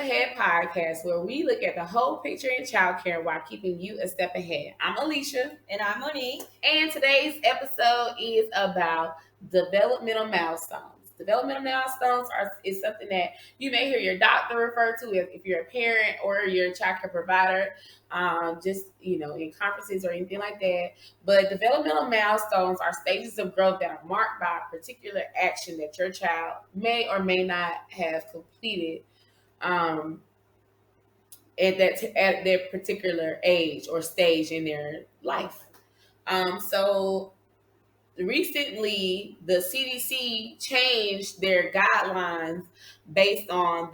Ahead podcast, where we look at the whole picture in childcare while keeping you a step ahead. I'm Alicia. And I'm Monique. And today's episode is about developmental milestones. Developmental milestones is something that you may hear your doctor refer to if you're a parent or you're a childcare provider, just in conferences or anything like that. But developmental milestones are stages of growth that are marked by a particular action that your child may or may not have completed at their particular age or stage in their life. So recently, the CDC changed their guidelines based on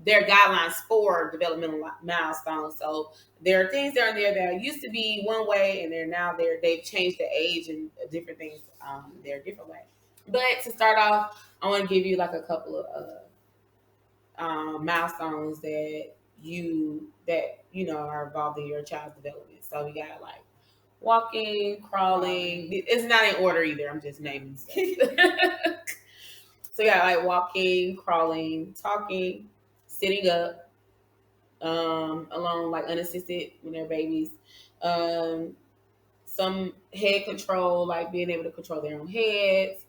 their guidelines for developmental milestones. So there are things that are there that used to be one way, and they've changed the age and different things. They're a different way. But to start off, I want to give you like a couple of milestones that are involved in your child's development. So we got like walking, crawling. It's not in order either. I'm just naming stuff. So we got like walking, crawling, talking, sitting up, alone, like unassisted when they're babies. Some head control, like being able to control their own heads,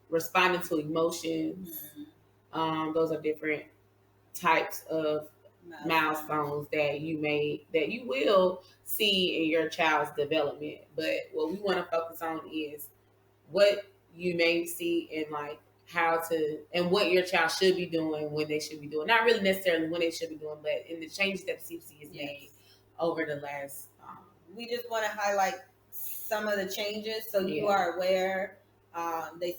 responding to emotions. Those are different types of milestones that you will see in your child's development. But what we want to focus on is what you may see in like how to and what your child should be doing when they should be doing. Not really necessarily when they should be doing, but in the changes that the CDC has made over the last. We just want to highlight some of the changes so you are aware. They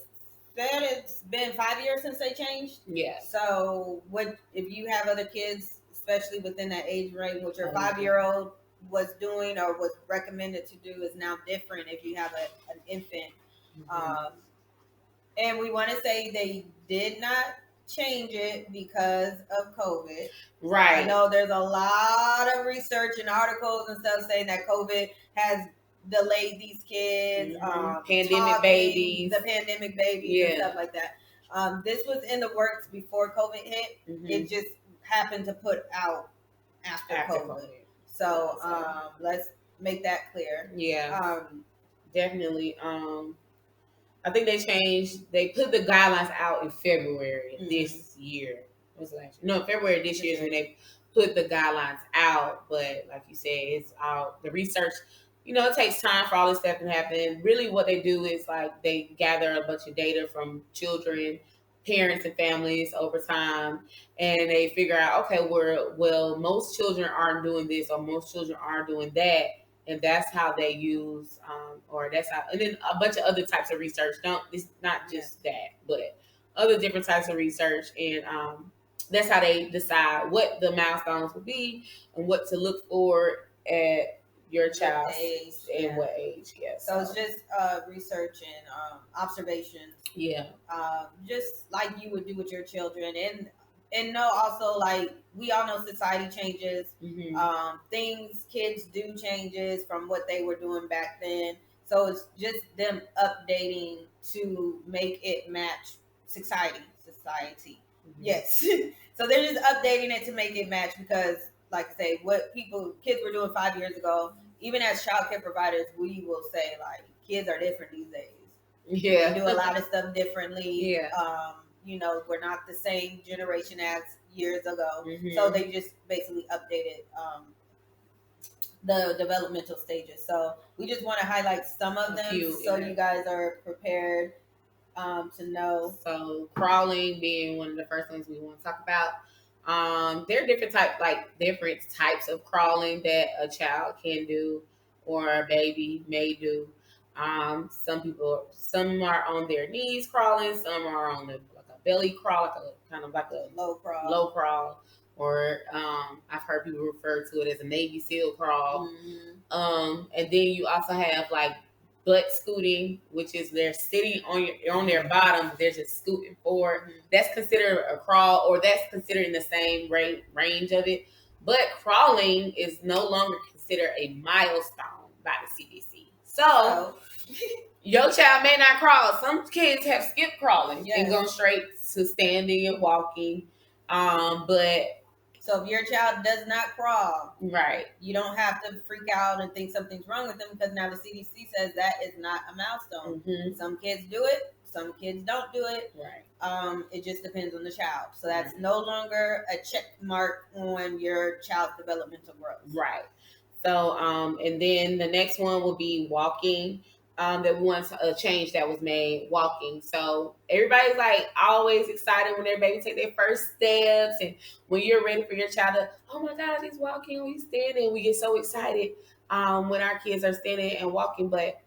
said it's been 5 years since they changed. Yeah. So what if you have other kids, especially within that age range, what your 5-year-old was doing or was recommended to do is now different if you have an infant. And we want to say they did not change it because of COVID. Right. I know there's a lot of research and articles and stuff saying that COVID has delayed these kids. Pandemic babies. The pandemic babies and stuff like that. This was in the works before COVID hit. It just happened to put out after COVID. So let's make that clear. Yeah. Definitely. I think they put the guidelines out in February this year. February this year is when they put the guidelines out. But like you said, it's out. The research, it takes time for all this stuff to happen. Really what they do is like they gather a bunch of data from children, parents, and families over time. And they figure out, okay, well, most children aren't doing this or most children are doing that. And that's how they use, and then a bunch of other types of research. It's not just that, but other different types of research. And that's how they decide what the milestones will be and what to look for at your child's age and what age. Yeah. So it's just research and observations. Yeah. Just like you would do with your children, and also like we all know society changes. Things kids do changes from what they were doing back then. So it's just them updating to make it match society. Yes. So they're just updating it to make it match because, like I say, what kids were doing 5 years ago, even as childcare providers, we will say like kids are different these days. Yeah. They do a lot of stuff differently. Yeah. We're not the same generation as years ago. So they just basically updated the developmental stages. So we just want to highlight some of them you guys are prepared to know. So crawling being one of the first things we want to talk about. There are different types of crawling that a child can do or a baby may do. Some are on their knees crawling, some are on like a belly crawl, like a low crawl, or I've heard people refer to it as a Navy SEAL crawl. And then you also have like butt scooting, which is they're sitting on their bottom, they're just scooting forward. That's considered a crawl, or that's considered in the same range of it. But crawling is no longer considered a milestone by the CDC. So your child may not crawl. Some kids have skipped crawling and gone straight to standing and walking. But so if your child does not crawl, right, you don't have to freak out and think something's wrong with them, because now the CDC says that is not a milestone. Mm-hmm. Some kids do it, some kids don't do it. Right. It just depends on the child. So that's no longer a check mark on your child's developmental growth. Right. So, and then the next one will be walking. That once a change that was made, walking. So everybody's like always excited when their baby take their first steps, and when you're ready for your child to, oh my God, he's walking, he's standing. We get so excited when our kids are standing and walking. But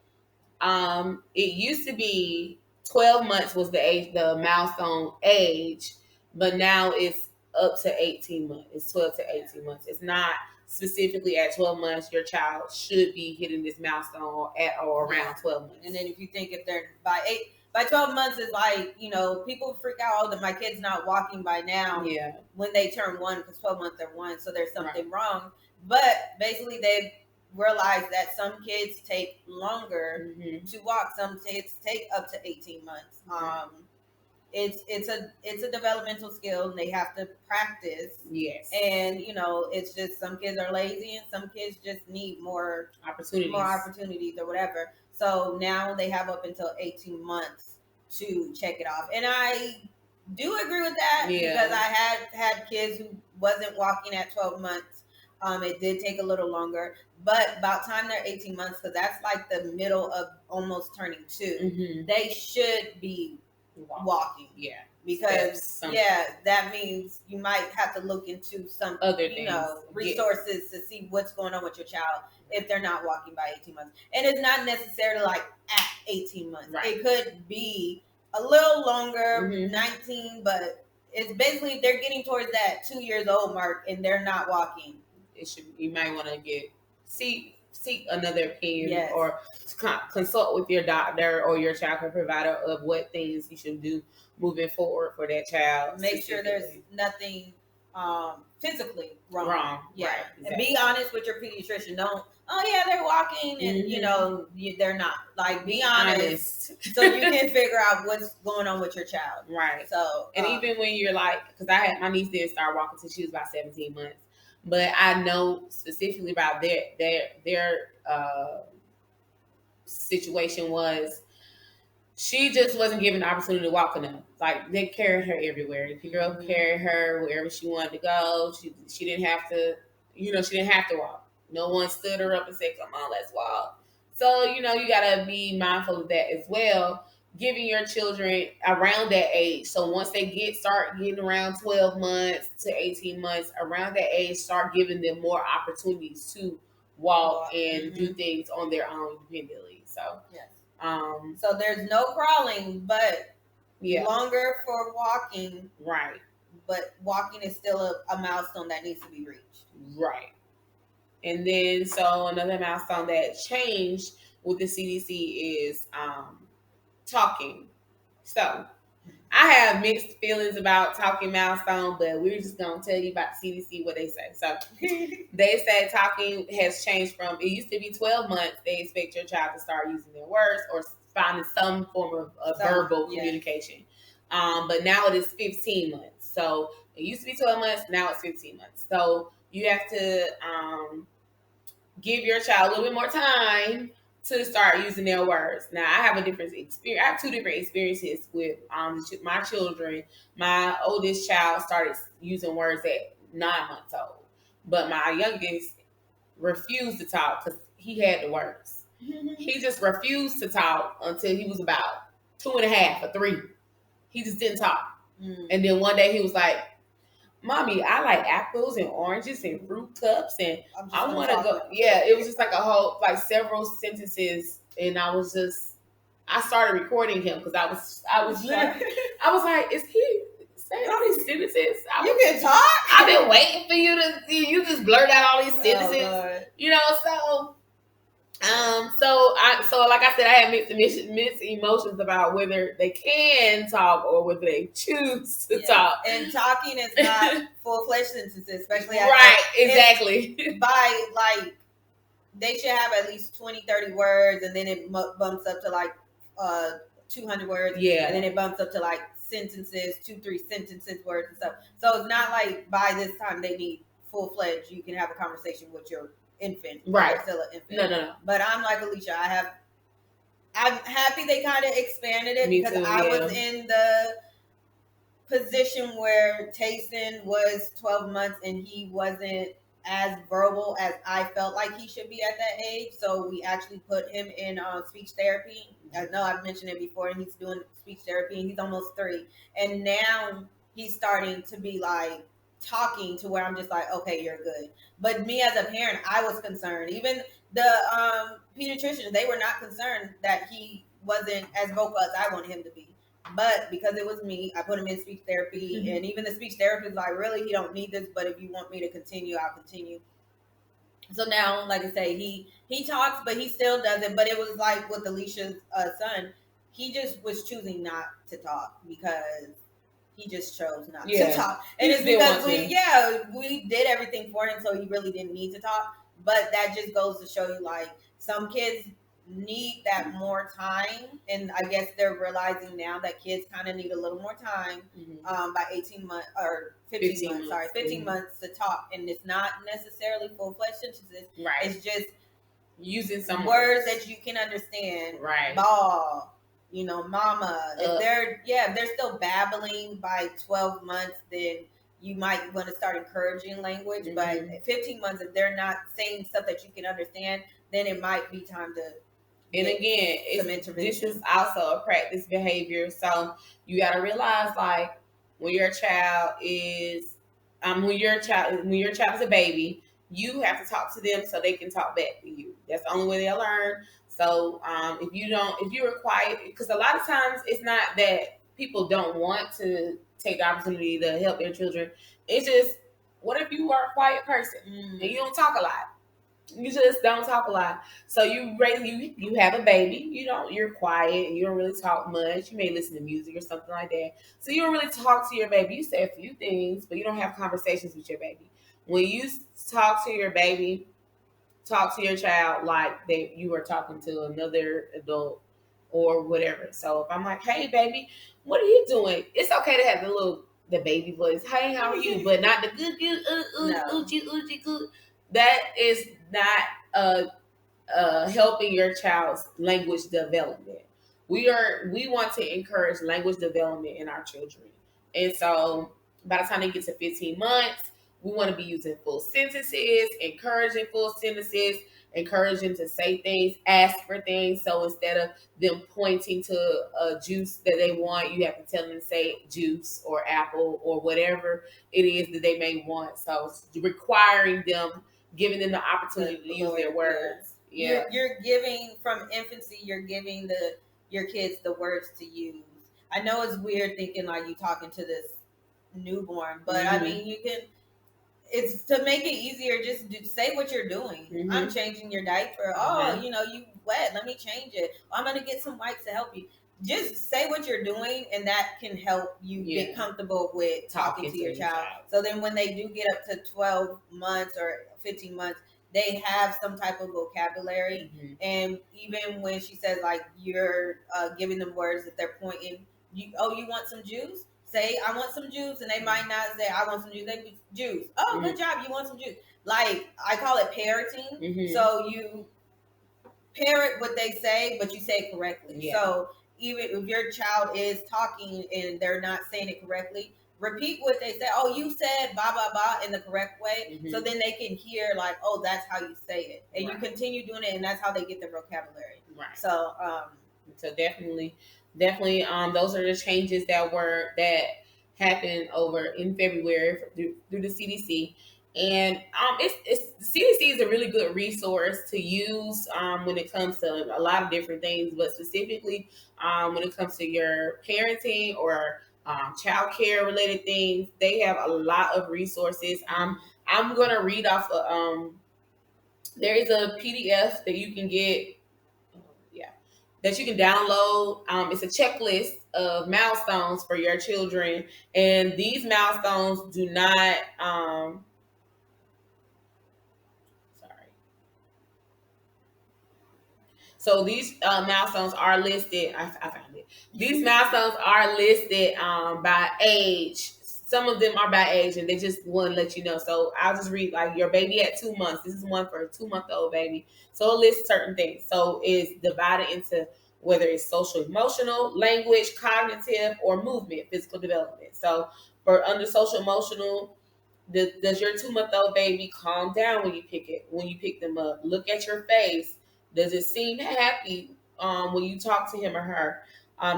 it used to be 12 months was the age, the milestone age, but now it's up to 18 months. It's 12 to 18 months. It's not specifically at 12 months your child should be hitting this milestone or at or around 12 months. And then if you think if they're by 12 months is like, people freak out, oh, that my kid's not walking by now. Yeah. When they turn 1, because 12 months they're 1, so there's something wrong. But basically they've realized that some kids take longer to walk. Some kids take up to 18 months. It's a developmental skill, and they have to practice. Yes. And it's just some kids are lazy, and some kids just need more opportunities or whatever. So now they have up until 18 months to check it off. And I do agree with that, because I had kids who wasn't walking at 12 months. It did take a little longer, but about time they're 18 months, because that's like the middle of almost turning 2, they should be walking. Yeah. Because that means you might have to look into some other things, resources to see what's going on with your child if they're not walking by 18 months. And it's not necessarily like at 18 months. Right. It could be a little longer, 19, but it's basically if they're getting towards that 2 years old mark and they're not walking. You might want to seek another opinion, or consult with your doctor or your child care provider of what things you should do moving forward for that child. Make sure there's nothing physically wrong. Yeah. Right, exactly. And be honest with your pediatrician. Don't, they're walking and they're not. Like, be honest so you can figure out what's going on with your child. Right. So, and even when you're like, because my niece didn't start walking until she was about 17 months. But I know specifically about their situation was she just wasn't given the opportunity to walk enough. Like, they carried her everywhere. The girl carried her wherever she wanted to go. She didn't have to, she didn't have to walk. No one stood her up and said, "Come on, let's walk." So, you gotta be mindful of that as well. Giving your children around that age. So once they start getting around 12 months to 18 months, around that age, start giving them more opportunities to walk and do things on their own independently. So, so there's no crawling, but longer for walking. Right. But walking is still a milestone that needs to be reached. Right. And then, so another milestone that changed with the CDC is talking. So I have mixed feelings about talking milestone, but we're just gonna tell you about the CDC what they say. So they say talking has changed from, it used to be 12 months. They expect your child to start using their words or finding some form of verbal communication. But now it is 15 months. So it used to be 12 months. Now it's 15 months. So you have to give your child a little bit more time to start using their words. Now, I have a different experience. I have 2 different experiences with my children. My oldest child started using words at 9 months old, but my youngest refused to talk because he had the words. He just refused to talk until he was about 2.5 or 3. He just didn't talk. And then one day he was like, "Mommy, I like apples and oranges and fruit cups, and I want to go." Yeah, it was just like a whole, like several sentences, and I started recording him because I was like, "Is he saying all these sentences? You can talk. I've been waiting for you to. You just blurt out all these sentences, So, so like I said, I had mixed emotions about whether they can talk or whether they choose to talk. And talking is not full-fledged sentences, especially exactly. By like, they should have at least 20-30 words, and then it bumps up to like 200 words, and then it bumps up to like sentences, 2, 3 sentences, words and stuff. So it's not like by this time they need full fledged. You can have a conversation with your infant, right? They're still an infant. No. But I'm like Alicia. I'm happy they kind of expanded it Me because too, I yeah. was in the position where Tayson was 12 months and he wasn't as verbal as I felt like he should be at that age. So we actually put him in speech therapy. I know I've mentioned it before, and he's doing speech therapy, and he's almost 3. And now he's starting to be like talking to where I'm just like, okay, you're good. But me as a parent, I was concerned. Even the pediatricians, they were not concerned that he wasn't as vocal as I wanted him to be. But because it was me, I put him in speech therapy, Mm-hmm. and even the speech therapist like, really, he don't need this, but if you want me to continue, I'll continue. So now, like I say, he talks, but he still doesn't. But it was like with Alicia's son, he just was choosing not to talk because he just chose not to talk, and it's because we did everything for him, so he really didn't need to talk. But that just goes to show you, like, some kids need that more time, and I guess they're realizing now that kids kind of need a little more time by 18 months or 15 months. Sorry, 15 months to talk, and it's not necessarily full-fledged sentences. Right. It's just using some words that you can understand. Right. Ball, mama. If they're still babbling by 12 months, then you might want to start encouraging language. But at 15 months, if they're not saying stuff that you can understand, then it might be time to. And again, this is also a practice behavior. So you got to realize, like, when your child is when your child is a baby, you have to talk to them so they can talk back to you. That's the only way they'll learn. So if you're quiet, because a lot of times it's not that people don't want to take the opportunity to help their children. It's just, what if you are a quiet person and you don't talk a lot? You just don't talk a lot. So you have a baby. You're quiet. You don't really talk much. You may listen to music or something like that. So you don't really talk to your baby. You say a few things, but you don't have conversations with your baby. When you talk to your baby, talk to your child like that you are talking to another adult or whatever. So if I'm like, hey baby, what are you doing? It's okay to have the baby voice. Hey, how are you? But not the good oochie good. That is not helping your child's language development. We want to encourage language development in our children. And so by the time they get to 15 months, we want to be using full sentences, encouraging full sentences, encourage them to say things, ask for things. So instead of them pointing to a juice that they want, you have to tell them to say juice or apple or whatever it is that they may want. So requiring them, giving them the opportunity to use their words. Yeah. You're giving, from infancy, you're giving your kids the words to use. I know it's weird thinking like you talking to this newborn, but I mean, you can. It's to make it easier. Just say what you're doing. I'm changing your diaper. Oh, you wet. Let me change it. I'm gonna get some wipes to help you. Just say what you're doing, and that can help you get comfortable with talking to your child. So then, when they do get up to 12 months or 15 months, they have some type of vocabulary. And even when she says, like, you're giving them words, if they're pointing, you want some juice? Say, I want some juice, and they might not say, I want some juice. They be juice. Oh, good job. You want some juice. Like, I call it parroting. So you parrot what they say, but you say it correctly. Yeah. So even if your child is talking and they're not saying it correctly, repeat what they say. Oh, you said blah, blah, blah in the correct way. So then they can hear, like, oh, that's how you say it. And you continue doing it, and that's how they get their vocabulary. Right. So definitely, those are the changes that happened over in February through the CDC. And it's the CDC is a really good resource to use when it comes to a lot of different things, but specifically when it comes to your parenting or child care related things. They have a lot of resources. I'm gonna read off there is a PDF that you can get, that you can download. It's a checklist of milestones for your children, and these milestones do not So these milestones are listed. I found it. These milestones are listed by age. Some of them are by age, and they just want to let you know. So I'll just read like your baby at 2 months. This is one for a 2-month-old baby. So it lists certain things. So it's divided into whether it's social, emotional, language, cognitive, or movement, physical development. So for under social, emotional, does your 2-month-old baby calm down when you pick them up? Look at your face. Does it seem happy when you talk to him or her?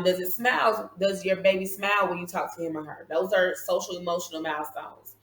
Does it smile? Does your baby smile when you talk to him or her? Those are social emotional milestones.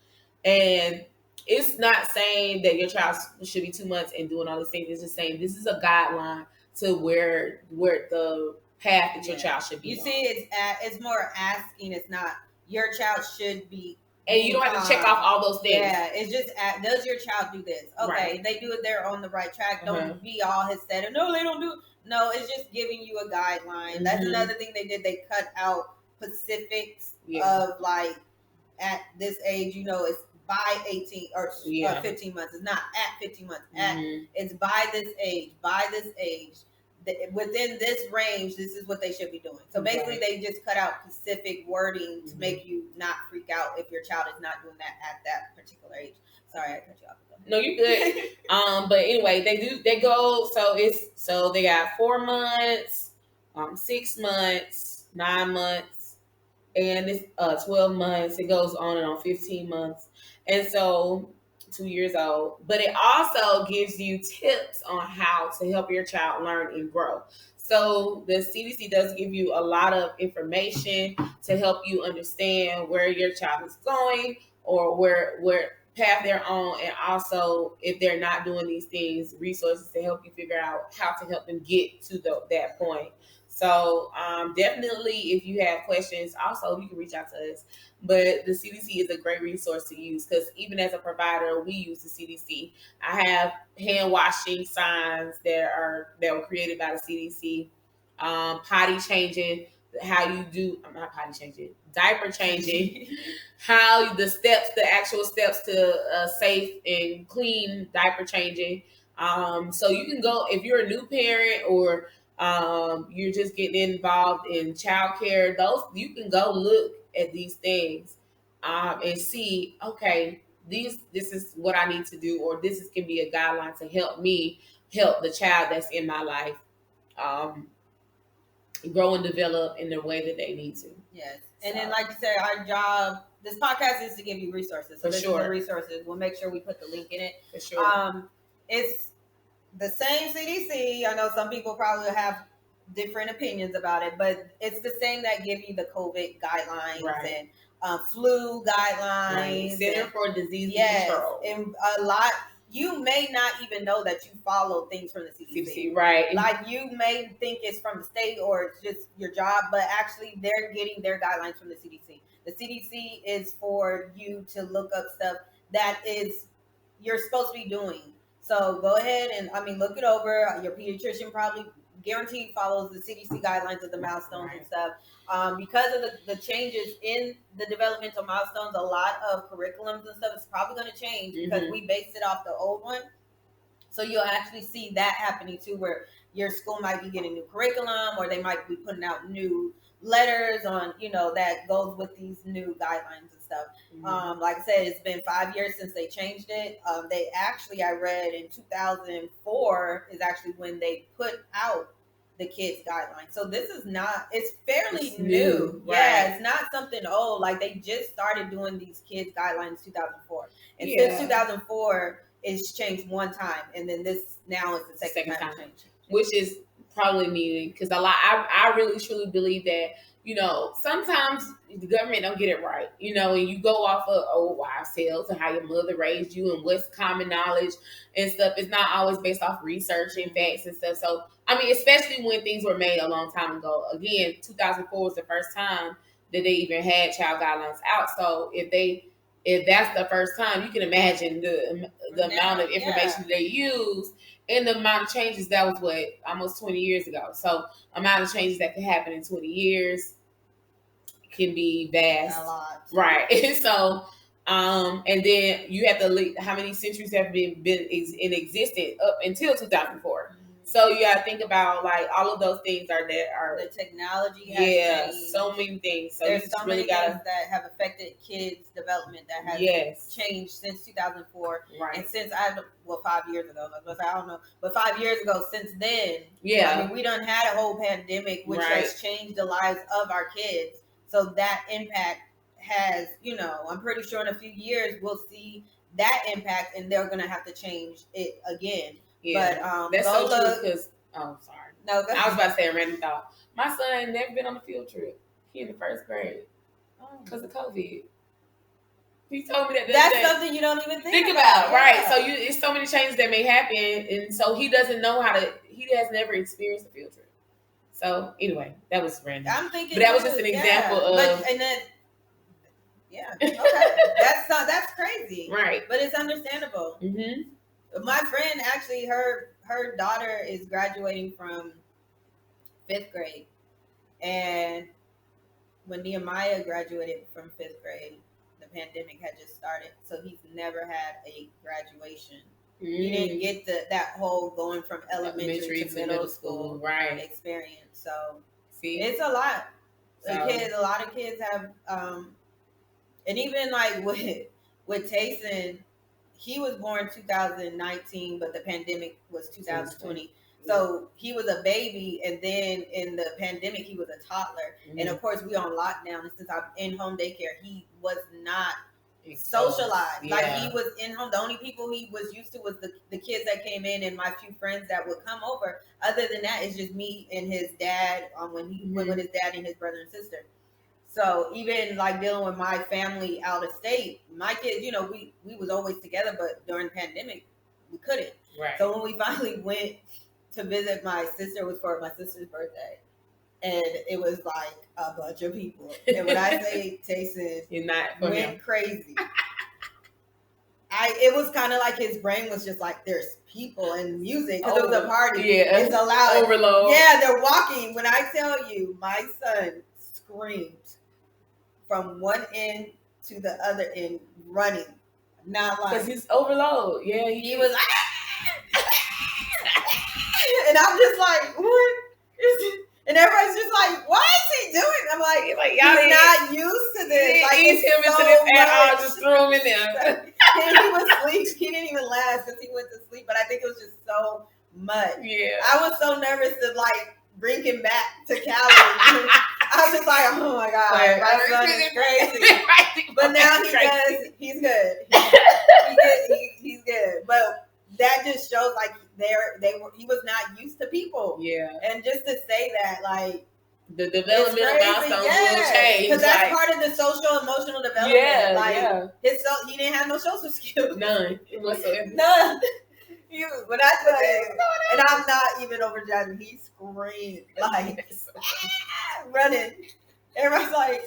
And it's not saying that your child should be 2 months and doing all these things. It's just saying this is a guideline to where the path that your child should be. You see, it's more asking. It's not your child should be. And you don't have to check off all those things. Yeah, it's just does your child do this? Okay, right. They do it. They're on the right track. Don't be all hysterical. No, they don't do. No, it's just giving you a guideline. That's another thing they did. They cut out specifics of like at this age. It's by 18 or 15 months. It's not at 15 months. It's by this age. By this age. Within this range, this is what they should be doing. So basically, they just cut out specific wording to make you not freak out if your child is not doing that at that particular age. Sorry, I cut you off. No, you're good. But anyway, they go. So they got 4 months, 6 months, 9 months, and it's 12 months. It goes on and on, 15 months, and so 2 years old. But it also gives you tips on how to help your child learn and grow. So the CDC does give you a lot of information to help you understand where your child is going or where path they're on, and also if they're not doing these things, resources to help you figure out how to help them get to that point. So definitely, if you have questions, also you can reach out to us. But the CDC is a great resource to use because even as a provider, we use the CDC. I have hand washing signs that were created by the CDC. Potty changing, how you do. I'm not potty changing. Diaper changing, the actual steps to safe and clean diaper changing. So you can go if you're a new parent or you're just getting involved in childcare. You can go look at these things and see, okay, this is what I need to do, or can be a guideline to help me help the child that's in my life grow and develop in the way that they need to. Yes. And then, like you said, our job, this podcast is to give you resources. So this is the resources. We'll make sure we put the link in it. For sure. It's the same CDC. I know some people probably have different opinions about it, but it's the same that give you the COVID guidelines and flu guidelines. Center for Disease Control. And a lot. You may not even know that you follow things from the CDC. Right. Like you may think it's from the state or it's just your job, but actually they're getting their guidelines from the CDC. The CDC is for you to look up stuff that you're supposed to be doing. So go ahead and look it over. Your pediatrician probably guaranteed follows the CDC guidelines of the milestones and stuff. Because of the changes in the developmental milestones, a lot of curriculums and stuff is probably going to change because we based it off the old one. So you'll actually see that happening too, where your school might be getting new curriculum or they might be putting out new letters on, that goes with these new guidelines and stuff. Like I said, it's been 5 years since they changed it. They actually, I read in 2004 is actually when they put out the kids guidelines. So this is it's fairly new. Right. Yeah, it's not something old. Like they just started doing these kids guidelines 2004. And since 2004, it's changed one time. And then this now is the second time change. Which is probably needed because I really truly believe that, sometimes the government don't get it right, and you go off of old wives' tales and how your mother raised you and what's common knowledge and stuff. It's not always based off research and facts and stuff. So, especially when things were made a long time ago. Again, 2004 was the first time that they even had child guidelines out. So if that's the first time, you can imagine the amount of information they use and the amount of changes. That was almost 20 years ago. So amount of changes that can happen in 20 years can be vast. A lot. Right. So, and then you have to how many centuries have been in existence up until 2004. So you gotta think about like all of those things are the technology has changed. so many things. So there's you so really many gotta things that have affected kids' development that has changed since 2004, and since 5 years ago. I don't know, but 5 years ago since then. I mean, we done had a whole pandemic which has changed the lives of our kids. So that impact has, I'm pretty sure in a few years we'll see that impact, and they're gonna have to change it again. Yeah, but that's so true because sorry. No, I was about to say a random thought. My son ain't never been on a field trip. He in the first grade because of COVID. He told me that that's something you don't even think about. Right? So it's so many changes that may happen, and so he doesn't know how to. He has never experienced a field trip. So anyway, that was random. I'm thinking, but that was just an example of. Okay, that's crazy, right? But it's understandable. Mm-hmm. My friend actually, her daughter is graduating from 5th grade, and when Nehemiah graduated from 5th grade, the pandemic had just started, so he's never had a graduation. He didn't get that whole going from elementary to middle school experience. So it's a lot. A lot of kids have, and even like with Tayson, he was born 2019, but the pandemic was 2020. So he was a baby, and then in the pandemic, he was a toddler. Mm-hmm. And of course, we on lockdown. And since I'm in home daycare, he was not socialized. Yeah. Like, he was in home. The only people he was used to was the kids that came in and my few friends that would come over. Other than that, it's just me and his dad when he went with his dad and his brother and sister. So even like dealing with my family out of state, my kids, we was always together, but during the pandemic, we couldn't. Right. So when we finally went to visit my sister, it was for my sister's birthday, and it was like a bunch of people. And when I say Tayson went crazy, it was kind of like his brain was just like, there's people and music, because it was a party. Yeah, it's a loud overload. Yeah, they're walking. When I tell you, my son screamed from one end to the other end, running, not like, because he's overload. Yeah, he was like, and I'm just like, what is it? And everybody's just like, why is he doing? I'm like he's not used to this. Like, ease him into this and I just threw him in there. And he was asleep. He didn't even laugh because he went to sleep. But I think it was just so much. Yeah, I was so nervous to like bring him back to Cali. I was just like, oh my god, my son is crazy. But now he's good. He's good. But that just shows like he was not used to people. Yeah. And just to say that, like, the development of milestones will change. Because that's part of the social emotional development. Yeah, like he didn't have no social skills. None whatsoever. None. When I tell you, and I'm not even overjudging, he screamed like running. Everybody's like,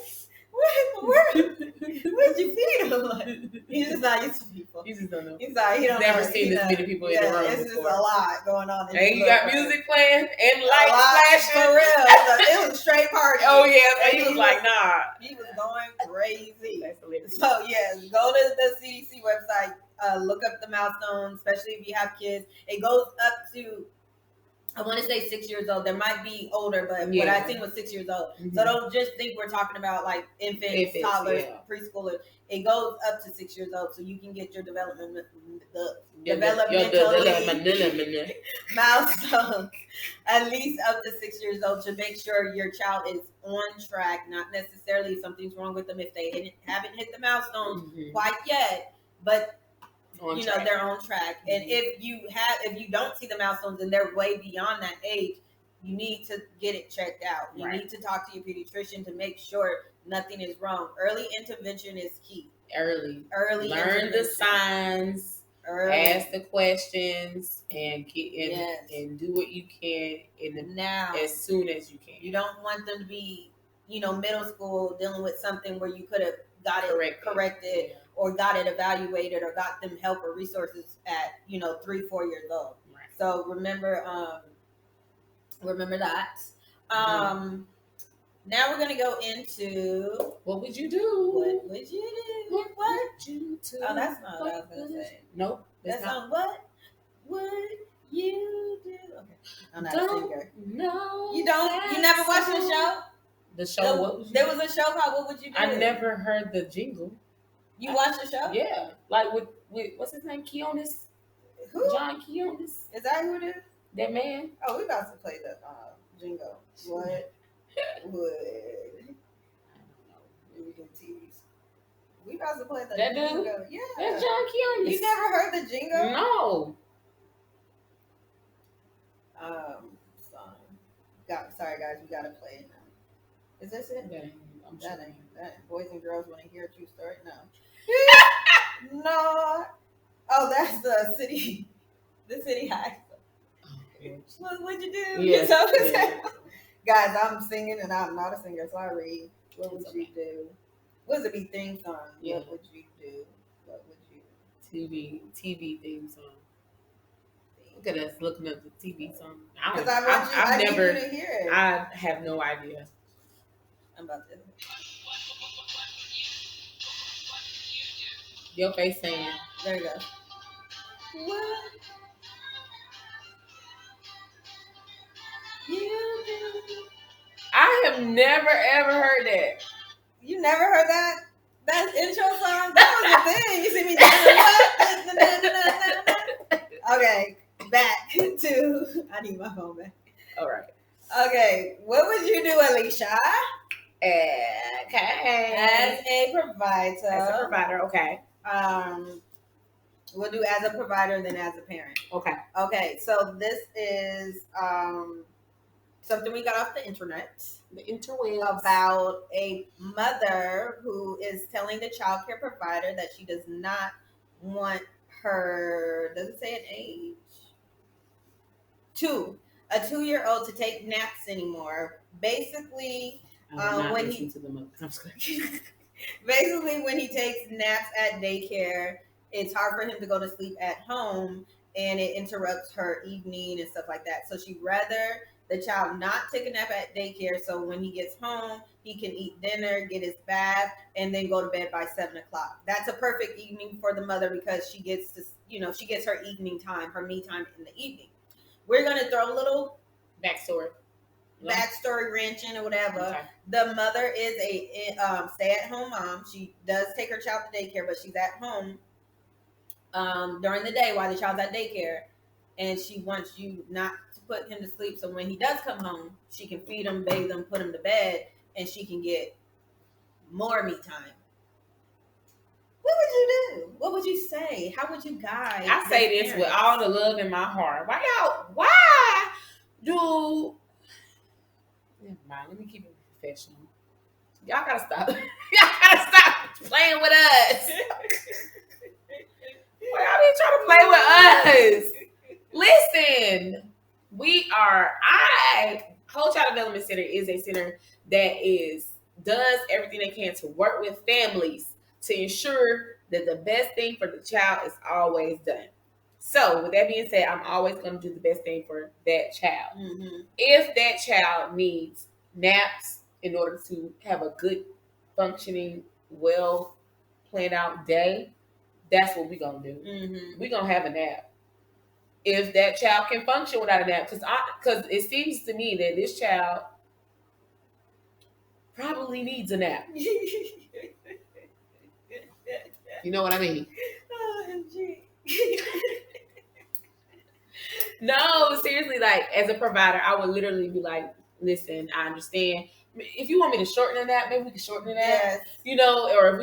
where'd you feed him? Like, he's just not used to people. He just don't know. He's like, he don't never seen this many people in the room. It's just a lot going on. And you got music playing and lights flashing. For real. It was straight party. Oh yeah, so he was like, nah. He was going crazy. So yeah, go to the CDC website. Look up the milestones, especially if you have kids. It goes up to, I want to say 6 years old. There might be older, but what I think was 6 years old. Mm-hmm. So don't just think we're talking about like infants, toddlers, preschoolers. It goes up to 6 years old, so you can get your developmental milestones at least up to 6 years old to make sure your child is on track. Not necessarily if something's wrong with them if they haven't hit the milestones quite yet, but they're on track. And if you don't see the milestones and they're way beyond that age, you need to get it checked out. You need to talk to your pediatrician to make sure nothing is wrong. Early intervention is key. Early learn the signs, ask the questions, and do what you can now as soon as you can. You don't want them to be, middle school dealing with something where you could have got it corrected. Or got it evaluated, or got them help or resources at 3-4 years old. Right. So remember that. Now we're gonna go into what would you do? What would you do? What would you do? Oh, that's not what I was gonna say. Nope. That's not what would You do. Okay. I'm not Don't a singer. know. You don't. You never watched the show. The show. What was there was a show called What Would You Do? I never heard the jingle. You watched the show? Yeah, like with what's his name? Keonis. Who? John Keonis. Is that who it is? That man. Oh, we about to play the jingle. What would we do TVs? We about to play the that jingle. Dude? Yeah. That's John Keonis. You never heard the jingle? No. Sorry guys, we gotta play it now. Is this it? That ain't. Boys and girls want to hear a true story? No. No. Oh, that's the city. The city high. What'd you do? Yeah. Guys, I'm singing and I'm not a singer. Sorry. What would you do? What would it be theme song? Yeah. What would you do? What would you TV theme song. Look at us looking up the TV song. Because I've never need you to hear it. I have no idea. I'm about to. Your face saying. There you go. What you do? I have never ever heard that. You never heard that? That intro song? That was the thing. You see me doing what? Okay, back to. I need my phone back. All right. Okay, what would you do, Alicia? Okay. As a provider. Okay. We'll do as a provider, then as a parent. Okay. Okay, so this is something we got off the internet. The interwebs. About a mother who is telling the child care provider that she does not want her, does it say an age? A 2-year-old to take naps anymore. Basically, when he to the mother. basically when he takes naps at daycare, it's hard for him to go to sleep at home, and it interrupts her evening and stuff like that. So she'd rather the child not take a nap at daycare, so when he gets home, he can eat dinner, get his bath, and then go to bed by 7 o'clock. That's a perfect evening for the mother because she gets to, she gets her evening time, her me time in the evening. We're gonna throw a little backstory wrenching or whatever. Okay. The mother is a stay-at-home mom. She does take her child to daycare, but she's at home during the day while the child's at daycare, and she wants you not to put him to sleep. So when he does come home, she can feed him, bathe him, put him to bed, and she can get more me time. What would you do? What would you say? How would you guide? I say this with all the love in my heart. Why do? Never mind. Let me keep it professional. Y'all gotta stop. Y'all gotta stop playing with us. Why y'all be trying to play with us? Listen, Whole Child Development Center is a center that does everything they can to work with families to ensure that the best thing for the child is always done. So, with that being said, I'm always going to do the best thing for that child. Mm-hmm. If that child needs naps in order to have a good, functioning, well planned out day, that's what we're going to do. Mm-hmm. We're going to have a nap. If that child can function without a nap, because it seems to me that this child probably needs a nap. You know what I mean? OMG. No, seriously, like as a provider, I would literally be like, listen, I understand. If you want me to shorten the nap, maybe we can shorten the nap. Yes. Or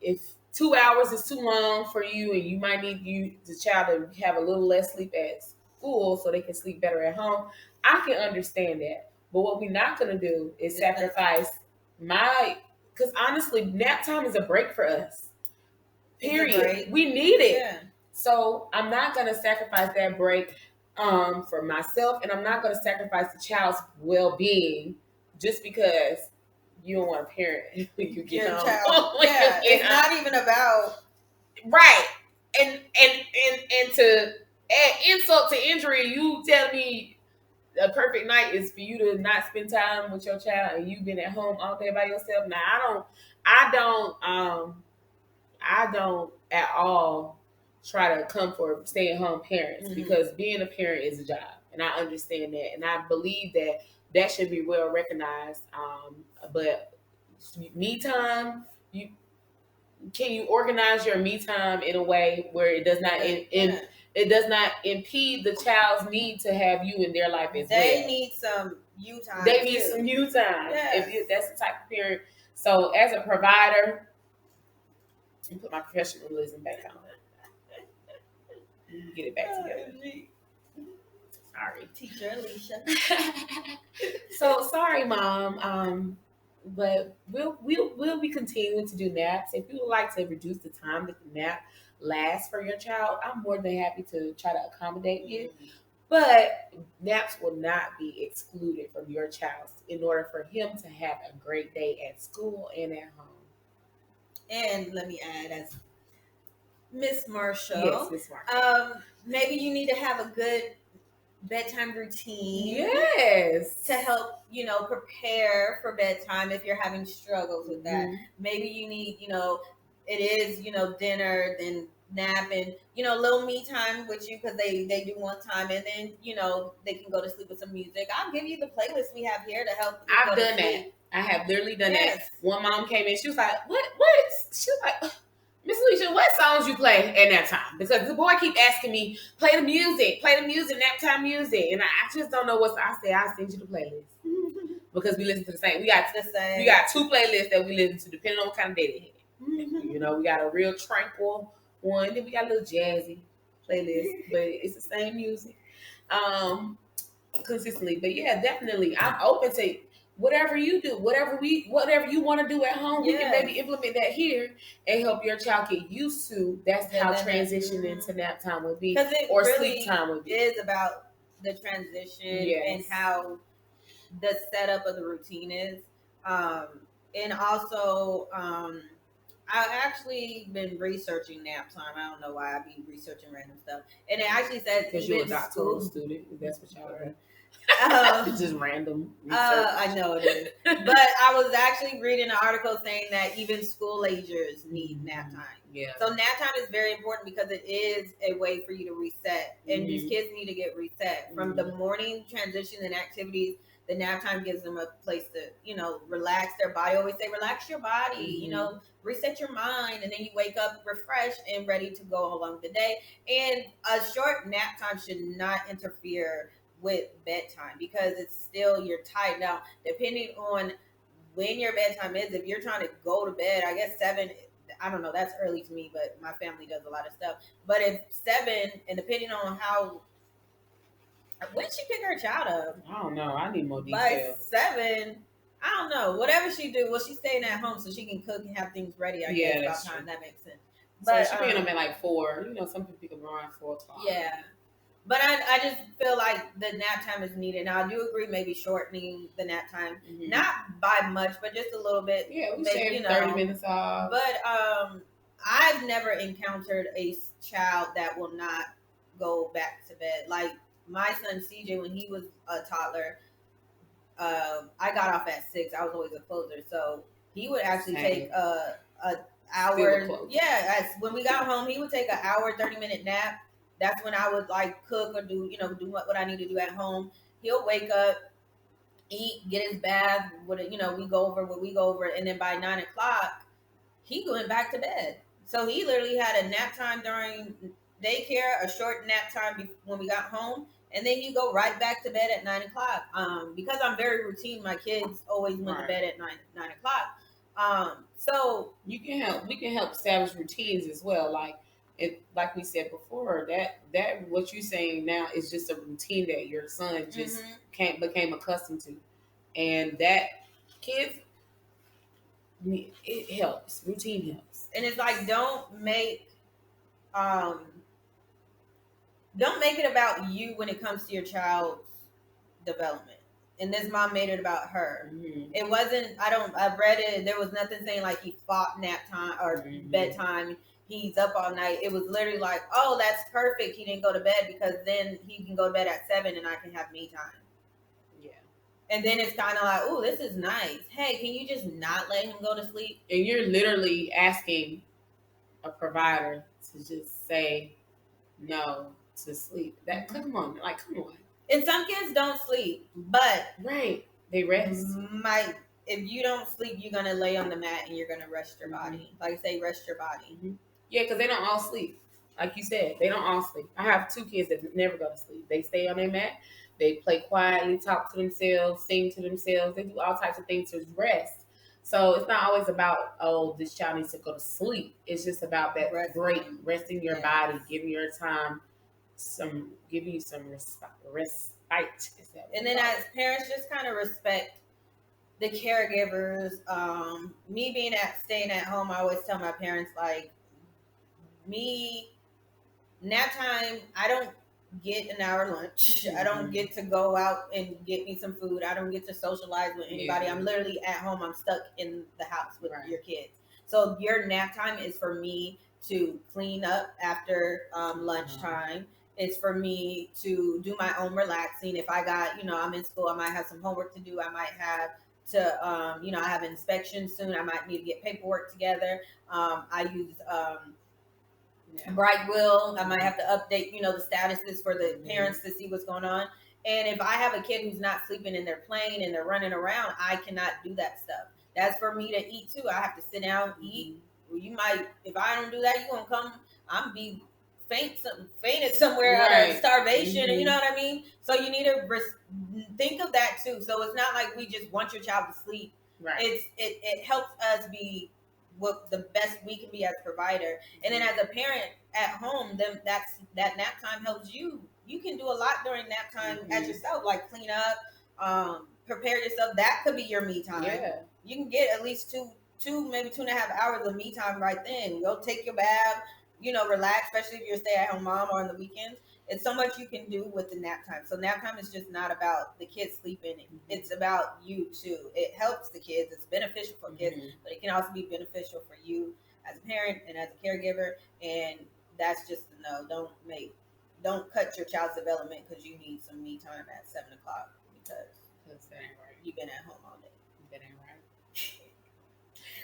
if 2 hours is too long for you and you might need the child to have a little less sleep at school so they can sleep better at home, I can understand that. But what we're not going to do is sacrifice because honestly, nap time is a break for us. Period. We need it. Yeah. So I'm not going to sacrifice that break for myself, and I'm not going to sacrifice the child's well-being just because you don't want to parent when you get home. Yeah, it's not even about right. And to add insult to injury, you tell me a perfect night is for you to not spend time with your child and you've been at home all day by yourself. Now I don't at all try to come for stay-at-home parents, because being a parent is a job, and I understand that, and I believe that that should be well recognized. But me time, you can you organize your me time in a way where it does not it does not impede the child's need to have you in their life as well. They need some you time. They need some you time. Yes. If that's the type of parent. So as a provider, and put my professionalism back on. Get it back together. Sorry, teacher Alicia. So sorry, Mom. But we'll be continuing to do naps. If you would like to reduce the time that the nap lasts for your child, I'm more than happy to try to accommodate you. But naps will not be excluded from your child in order for him to have a great day at school and at home. And let me add, as Miss Marshall, yes, Miss Marshall, maybe you need to have a good bedtime routine. Yes. To help, prepare for bedtime if you're having struggles with that. Maybe you need, it is, dinner, then nap, and, little me time with you, because they do want time, and then, they can go to sleep with some music. I'll give you the playlist we have here to help you. I've done that. I have literally done that. One mom came in, she was like, what? She was like, Miss Alicia, what songs you play at nap time? Because the boy keep asking me, play the music, nap time music. And I just don't know what I say. I'll send you the playlist. Because we listen to the same. We got two playlists that we listen to depending on what kind of day they had. We got a real tranquil one, then we got a little jazzy playlist, but it's the same music. Consistently. But yeah, definitely. I'm open to whatever you do, whatever you want to do at home, we can maybe implement that here and help your child get used to. That's how transition into nap time would be, or really sleep time would be. It is about the transition and how the setup of the routine is. And also, I've actually been researching nap time. I don't know why I be researching random stuff. And it actually says because you're a doctoral student. That's what y'all are. It's just random research. I know it is. But I was actually reading an article saying that even school agers need nap time. Yeah. So nap time is very important because it is a way for you to reset. And these kids need to get reset. From the morning transition and activities, the nap time gives them a place to, relax their body. I always say, relax your body, reset your mind. And then you wake up refreshed and ready to go along the day. And a short nap time should not interfere with bedtime, because it's still, you're tired. Now, depending on when your bedtime is, if you're trying to go to bed, I guess 7, I don't know, that's early to me, but my family does a lot of stuff. But if 7, and depending on when she pick her child up, I don't know, I need more details. By 7, I don't know, whatever she do, well, she's staying at home so she can cook and have things ready, I guess, about time. That makes sense. But so she picking up at like 4, some people pick up around 4 o'clock. Yeah. But I just feel like the nap time is needed. Now, I do agree maybe shortening the nap time. Not by much, but just a little bit. Yeah, we say 30 minutes off. But I've never encountered a child that will not go back to bed. Like my son CJ, when he was a toddler, I got off at 6. I was always a closer. So he would actually take a hour. Yeah, when we got home, he would take an hour, 30-minute nap. That's when I would like cook or do what I need to do at home. He'll wake up, eat, get his bath. We go over what we go over, and then by 9 o'clock, he going back to bed. So he literally had a nap time during daycare, a short nap time when we got home, and then he go right back to bed at 9 o'clock. Because I'm very routine, my kids always went to bed at 9 o'clock. So we can help establish routines as well, like we said before, that what you're saying now is just a routine that your son just became accustomed to, and that kids, it helps. Routine helps, and it's like don't make it about you when it comes to your child's development. And this mom made it about her. It wasn't. I read it. There was nothing saying like he fought nap time or bedtime. He's up all night. It was literally like, oh, that's perfect. He didn't go to bed because then he can go to bed at 7 and I can have me time. Yeah. And then it's kind of like, oh, this is nice. Hey, can you just not let him go to sleep? And you're literally asking a provider to just say no to sleep. That come on. And some kids don't sleep, but right, they rest. If you don't sleep, you're gonna lay on the mat and you're gonna rest your body. Like I say, rest your body. Yeah, because they don't all sleep. Like you said, they don't all sleep. I have 2 kids that never go to sleep. They stay on their mat. They play quietly, talk to themselves, sing to themselves. They do all types of things to rest. So it's not always about, oh, this child needs to go to sleep. It's just about that break, resting your body, giving your time giving you some respite. And then as parents, just kind of respect the caregivers. Me staying at home, I always tell my parents, like, nap time, I don't get an hour lunch. I don't get to go out and get me some food. I don't get to socialize with anybody. I'm literally at home. I'm stuck in the house with your kids. So your nap time is for me to clean up after lunchtime. It's for me to do my own relaxing. If I got, I'm in school, I might have some homework to do. I might have to, I have an inspection soon. I might need to get paperwork together. I use Bright Will. I might have to update, the statuses for the parents to see what's going on. And if I have a kid who's not sleeping and they're playing and they're running around, I cannot do that stuff. That's for me to eat too. I have to sit down, eat. Well, you might, if I don't do that, you're gonna come. I'm be fainted somewhere out of starvation, and you know what I mean. So you need to think of that too. So it's not like we just want your child to sleep. Right. It helps us be what the best we can be as a provider. And then as a parent at home, then that nap time helps you. You can do a lot during nap time as yourself, like clean up, prepare yourself. That could be your me time. Yeah. You can get at least two, maybe 2.5 hours of me time right then. Go take your bath, relax, especially if you're a stay-at-home mom or on the weekends. It's so much you can do with the nap time. So nap time is just not about the kids sleeping. It's about you too. It helps the kids. It's beneficial for kids, but it can also be beneficial for you as a parent and as a caregiver. And that's just a no. Don't cut your child's development because you need some me time at 7 o'clock because that ain't right. You've been at home all day. That ain't right.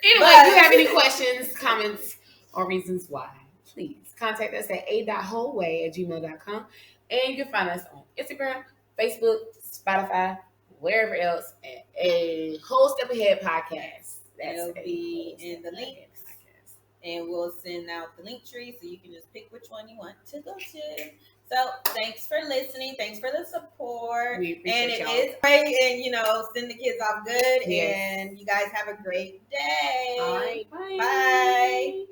Anyway, if you have any questions, comments, or reasons why, please contact us at a.wholeway@gmail.com. And you can find us on Instagram, Facebook, Spotify, wherever else, at A Whole Step Ahead Podcast. That'll be in the links. And we'll send out the link tree so you can just pick which one you want to go to. So thanks for listening. Thanks for the support. We appreciate y'all. Is great. And, send the kids off good. Yes. And you guys have a great day. All right. Bye.